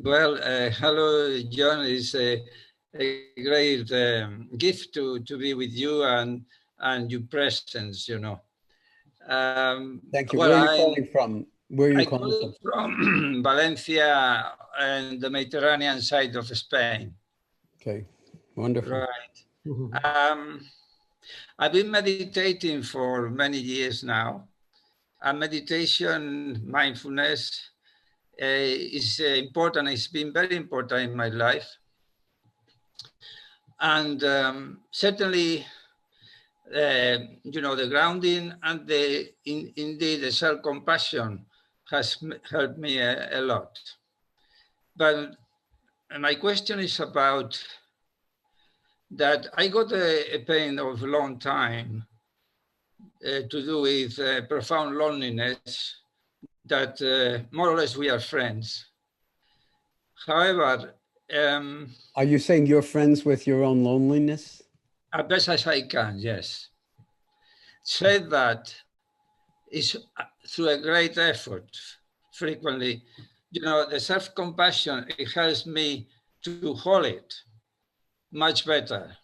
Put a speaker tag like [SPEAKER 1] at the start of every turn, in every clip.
[SPEAKER 1] Well, hello, John. It's a great gift to be with you and your presence, you know.
[SPEAKER 2] Thank you.
[SPEAKER 1] Well,
[SPEAKER 2] Where are you calling from? Where are you
[SPEAKER 1] I
[SPEAKER 2] calling
[SPEAKER 1] from Valencia and the Mediterranean side of Spain.
[SPEAKER 2] Okay, wonderful.
[SPEAKER 1] Right. I've been meditating for many years now. And meditation, mindfulness is important. It's been very important in my life. And certainly, you know, the grounding and indeed the self-compassion has helped me a lot. But my question is about that I got a pain of a long time to do with profound loneliness, that more or less we are friends. However,
[SPEAKER 2] are you saying you're friends with your own loneliness?
[SPEAKER 1] As best as I can, yes. Said that is through a great effort, frequently. You know, the self-compassion, it helps me to hold it much better,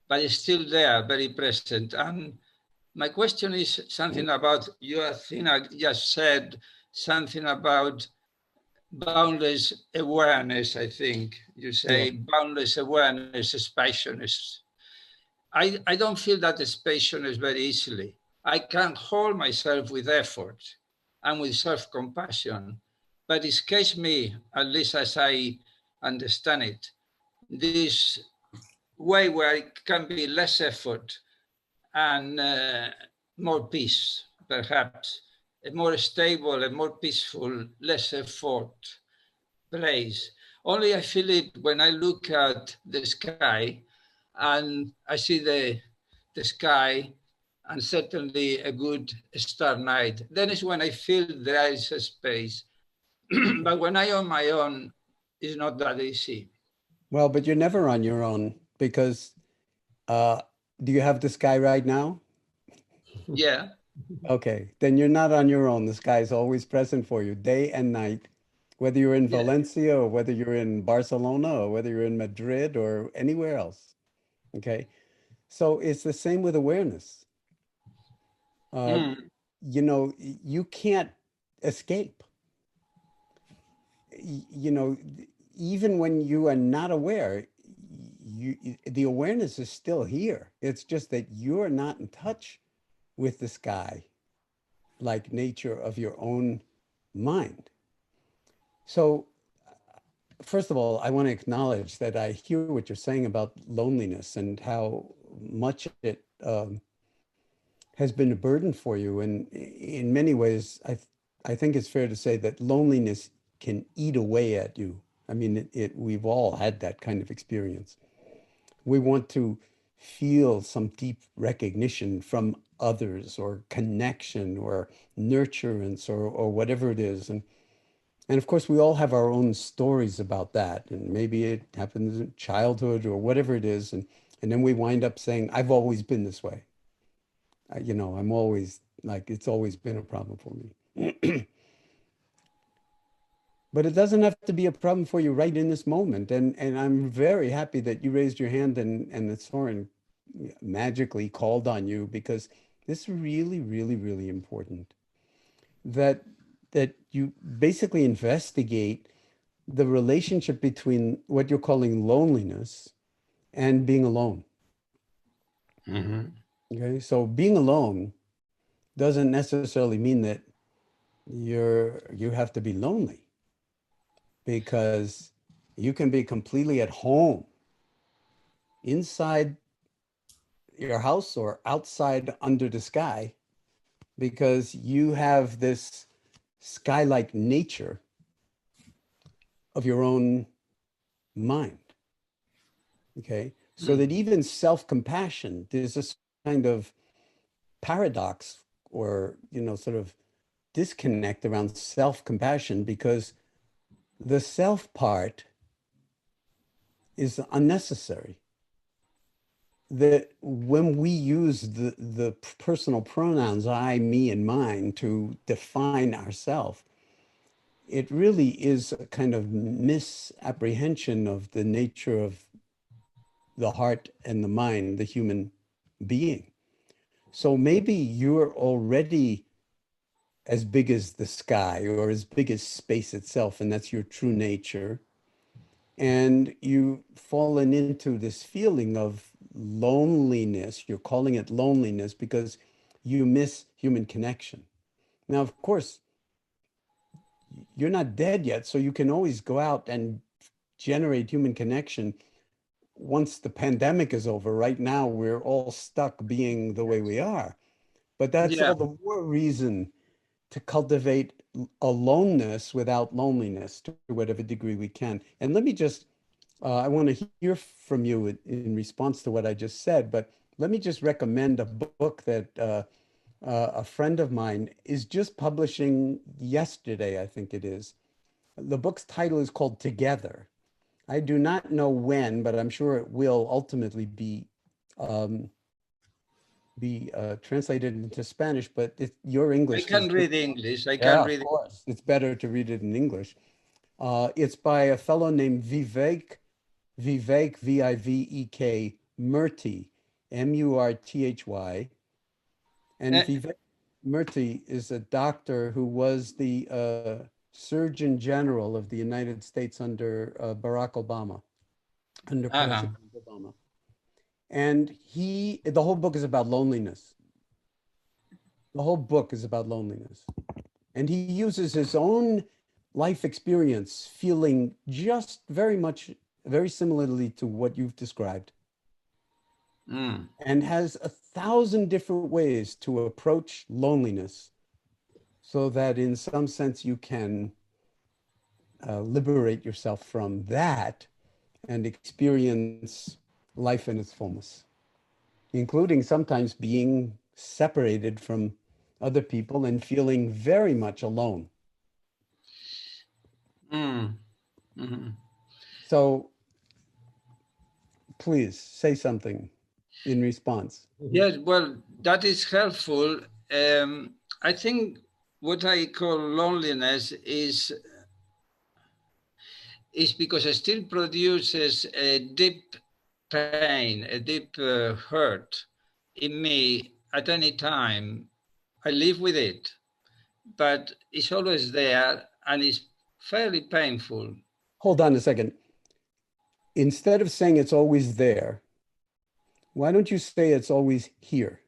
[SPEAKER 1] but it's still there, very present. And my question is something about, you think I just said something about boundless awareness, I think. You say boundless awareness, spaciousness. I don't feel that spaciousness very easily. I can hold myself with effort and with self-compassion, but it scares me, at least as I understand it, this way where it can be less effort and more peace, perhaps, a more stable, a more peaceful, less effort place. Only I feel it when I look at the sky and I see the sky and certainly a good star night. Then is when I feel there is a space. But when I'm on my own, it's not that easy.
[SPEAKER 2] Well, but you're never on your own because do you have the sky right now?
[SPEAKER 1] Yeah.
[SPEAKER 2] Okay, then you're not on your own. The sky is always present for you, day and night, whether you're in Valencia or whether you're in Barcelona or whether you're in Madrid or anywhere else. Okay, so it's the same with awareness. You know, you can't escape. You know, even when you are not aware, the awareness is still here. It's just that you're not in touch with the sky like nature of your own mind. So, first of all, I want to acknowledge that I hear what you're saying about loneliness and how much it has been a burden for you. And in many ways, I think it's fair to say that loneliness can eat away at you. I mean, we've all had that kind of experience. We want to feel some deep recognition from others or connection or nurturance or whatever it is. And of course, we all have our own stories about that. And maybe it happens in childhood or whatever it is. And then we wind up saying, I've always been this way. You know, I'm always like, it's always been a problem for me. But it doesn't have to be a problem for you right in this moment. And I'm very happy that you raised your hand and that Soren magically called on you, because this is really, really, really important. That you basically investigate the relationship between what you're calling loneliness and being alone. Okay, so being alone doesn't necessarily mean that you have to be lonely, because you can be completely at home inside your house or outside under the sky, because you have this sky-like nature of your own mind. Okay, so that even self-compassion, there's this kind of paradox or, you know, sort of disconnect around self-compassion, because the self part is unnecessary. That when we use the personal pronouns I, me, and mine to define ourselves, it really is a kind of misapprehension of the nature of the heart and the mind, the human being. So maybe you're already as big as the sky or as big as space itself, and that's your true nature. And you've fallen into this feeling of loneliness. You're calling it loneliness because you miss human connection. Now, of course, you're not dead yet, so you can always go out and generate human connection once the pandemic is over. Right now, we're all stuck being the way we are. But that's
[SPEAKER 1] Yeah.
[SPEAKER 2] all the more reason to cultivate aloneness without loneliness to whatever degree we can. And let me just, I want to hear from you in response to what I just said, but let me just recommend a book that a friend of mine is just publishing yesterday, I think it is. The book's title is called Together. I do not know when, but I'm sure it will ultimately um, be translated into Spanish, but your
[SPEAKER 1] I
[SPEAKER 2] English is
[SPEAKER 1] can
[SPEAKER 2] good.
[SPEAKER 1] read English. I
[SPEAKER 2] Yeah,
[SPEAKER 1] can
[SPEAKER 2] of
[SPEAKER 1] read.
[SPEAKER 2] course. It's better to read it in English. It's by a fellow named Vivek, Vivek Murthy, Murthy. And
[SPEAKER 1] Uh,
[SPEAKER 2] Vivek Murthy is a doctor who was the Surgeon General of the United States under Barack Obama, under
[SPEAKER 1] uh-huh.
[SPEAKER 2] President Obama. And the whole book is about loneliness. The whole book is about loneliness. And he uses his own life experience, feeling just very much, very similarly to what you've described,
[SPEAKER 1] Mm.
[SPEAKER 2] and has 1,000 different ways to approach loneliness so that in some sense you can liberate yourself from that and experience life in its fullness, including sometimes being separated from other people and feeling very much alone.
[SPEAKER 1] Mm. Mhm.
[SPEAKER 2] So please say something in response.
[SPEAKER 1] Yes, well, that is helpful. I think what I call loneliness is because it still produces a deep pain, a deep hurt in me at any time. I live with it, but it's always there and it's fairly painful.
[SPEAKER 2] Hold on a second. Instead of saying it's always there, why don't you say it's always here?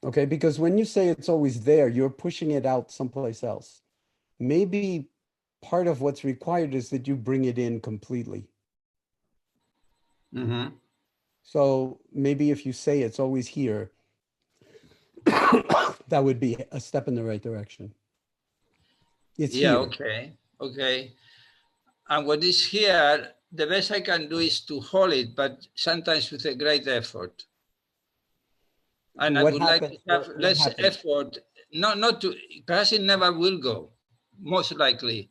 [SPEAKER 2] Okay, because when you say it's always there, you're pushing it out someplace else. Maybe part of what's required is that you bring it in completely.
[SPEAKER 1] Mm-hmm.
[SPEAKER 2] So maybe if you say it's always here, that would be a step in the right direction. It's
[SPEAKER 1] Yeah,
[SPEAKER 2] here.
[SPEAKER 1] okay, okay. And what is here, the best I can do is to hold it, but sometimes with a great effort. And I
[SPEAKER 2] What
[SPEAKER 1] would like to
[SPEAKER 2] happens?
[SPEAKER 1] have
[SPEAKER 2] What
[SPEAKER 1] less
[SPEAKER 2] happens?
[SPEAKER 1] effort, not to, perhaps it never will go, most likely.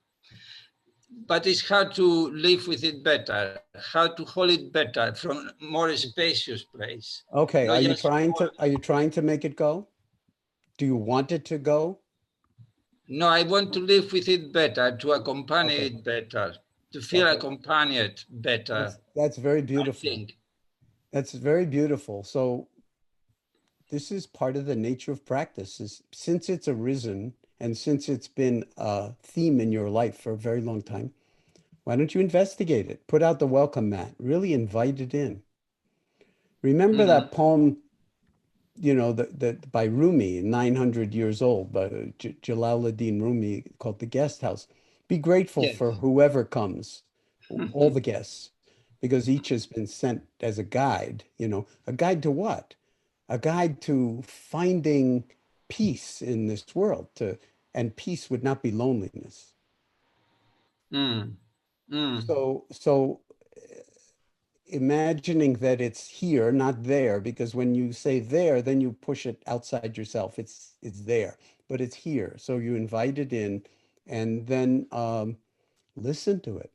[SPEAKER 1] But it's how to live with it better, how to hold it better from more spacious place.
[SPEAKER 2] Okay,
[SPEAKER 1] Not just
[SPEAKER 2] are you trying to make it go? Do you want it to go?
[SPEAKER 1] no, I want to live with it better, to accompany
[SPEAKER 2] Okay.
[SPEAKER 1] it better, to feel
[SPEAKER 2] Okay.
[SPEAKER 1] accompanied better,
[SPEAKER 2] That's very
[SPEAKER 1] I
[SPEAKER 2] beautiful.
[SPEAKER 1] think.
[SPEAKER 2] That's very beautiful. So this is part of the nature of practice is since it's arisen and since it's been a theme in your life for a very long time, why don't you investigate it? Put out the welcome mat, really invite it in. Remember
[SPEAKER 1] Mm-hmm.
[SPEAKER 2] that poem, that by Rumi, 900 years old, by Jalaluddin Rumi, called The Guest House. Be grateful
[SPEAKER 1] Yes.
[SPEAKER 2] for whoever comes, all the guests, because each has been sent as a guide, a guide to what? A guide to finding peace in this world, and peace would not be loneliness.
[SPEAKER 1] Mm. Mm.
[SPEAKER 2] So imagining that it's here, not there, because when you say there, then you push it outside yourself. It's there, but it's here. So you invite it in, and then listen to it.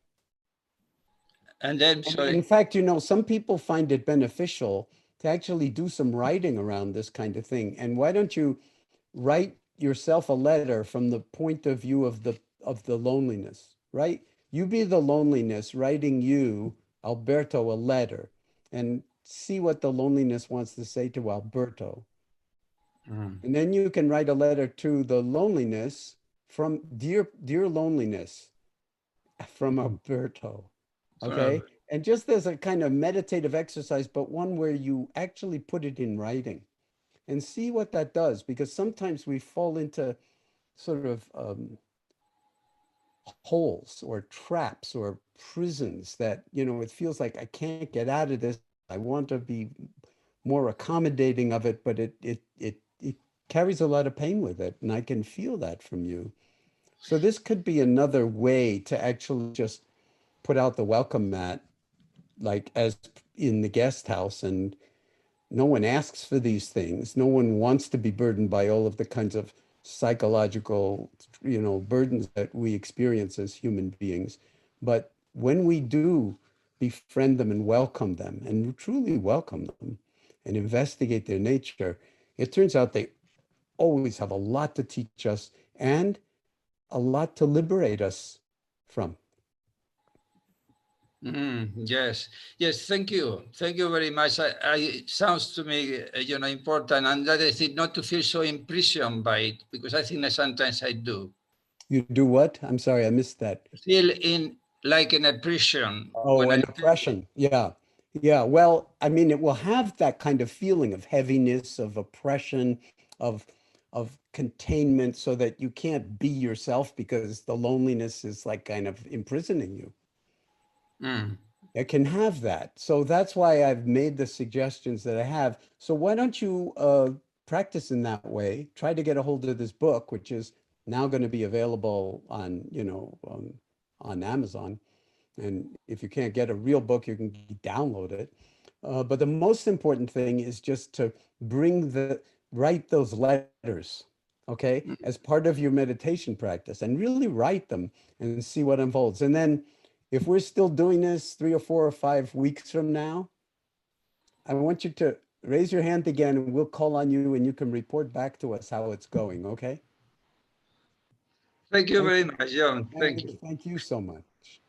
[SPEAKER 1] And then,
[SPEAKER 2] And in
[SPEAKER 1] sorry.
[SPEAKER 2] fact, some people find it beneficial to actually do some writing around this kind of thing. And why don't you write yourself a letter from the point of view of the loneliness, right? You be the loneliness writing you, Alberto, a letter, and see what the loneliness wants to say to Alberto. And then you can write a letter to the loneliness from dear loneliness from Alberto. Okay. And just as a kind of meditative exercise, but one where you actually put it in writing and see what that does, because sometimes we fall into sort of holes or traps or prisons that, you know, it feels like I can't get out of this. I want to be more accommodating of it, but it carries a lot of pain with it. And I can feel that from you. So this could be another way to actually just put out the welcome mat, like as in the guest house, and no one asks for these things. No one wants to be burdened by all of the kinds of psychological, you know, burdens that we experience as human beings. But when we do befriend them and welcome them and truly welcome them and investigate their nature, it turns out they always have a lot to teach us and a lot to liberate us from.
[SPEAKER 1] Yes, yes, thank you. Thank you very much. It sounds to me, you know, important. And that is it, not to feel so imprisoned by it, because I think that sometimes I do.
[SPEAKER 2] You do what? I'm sorry, I missed that.
[SPEAKER 1] Feel in like in a prison
[SPEAKER 2] Oh,
[SPEAKER 1] when I
[SPEAKER 2] an oppression. Yeah. Yeah. Well, I mean, it will have that kind of feeling of heaviness, of oppression, of containment, so that you can't be yourself because the loneliness is like kind of imprisoning you. It can have that. So that's why I've made the suggestions that I have. So why don't you practice in that way? Try to get a hold of this book, which is now going to be available on, you know, on Amazon. And if you can't get a real book, you can download it. But the most important thing is just to write those letters, okay, as part of your meditation practice, and really write them and see what unfolds. And then if we're still doing this 3 or 4 or 5 weeks from now, I want you to raise your hand again and we'll call on you and you can report back to us how it's going, okay?
[SPEAKER 1] Thank you very much, Jon. Thank you.
[SPEAKER 2] Thank you so much.